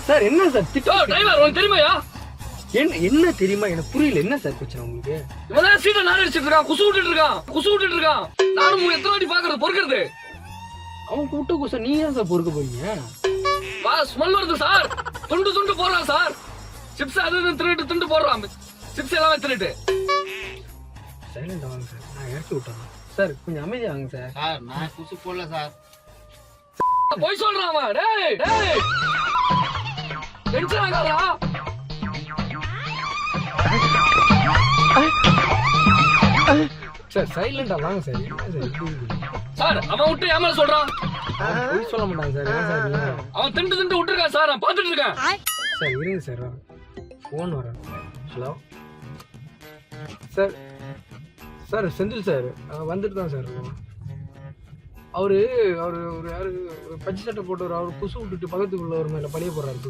Sir என்ன sir driver உனக்கு தெரியுமாயா? என்ன தெரியுமா? எனக்கு புரியல. என்ன சார் பிரச்சனை உங்களுக்கு? இவன் சீட்டை நாடு அடிச்சிட்டு இருக்கான், குசு விட்டுட்டு இருக்கான். நானும் எத்தனை வாட்டி பாக்குறது பொறுக்கிறது. அவன் கூட்ட குச நீ ஏன் சார் பொறுக்க போறீங்க? ஸ்மெல் வருது சார். துண்டு போடுறான் சார். சிப்ஸ் அது திருட்டு துண்டு போடுறான். சிப்ஸ் எல்லாமே திருட்டு. சைலண்டா வாங்க சார், நான் இறக்கி விட்டுறேன் சார். கொஞ்சம் அமைதியா வாங்க சார். சார் நான் குசு போடல சார். போய் சொல்றான் அவன். டேய் டென்ஷன் ஆகாதா? சார் சைலண்டா வாங்க சார். என்ன சார் இப்படி இருக்கு? சார் அவன் விட்டு ஏமால சொல்றான். போய் சொல்ல மாட்டாங்க சார். ஏன் சார் நீங்க? அவன் திண்டு விட்டுருக்கான் சார். நான் பாத்துட்டு இருக்கேன். சார் இருங்க சார், ஃபோன் வரேன். Hello sir. Sir Senthil sir வந்துட்டு தான் சார் இருக்கோம். அவரு ஒரு யாரு பச்சை சட்டை போட்டவர். அவர் குசு விட்டுட்டு பக்கத்துக்குள்ள ஒரு மேல பழிய போடுறாரு.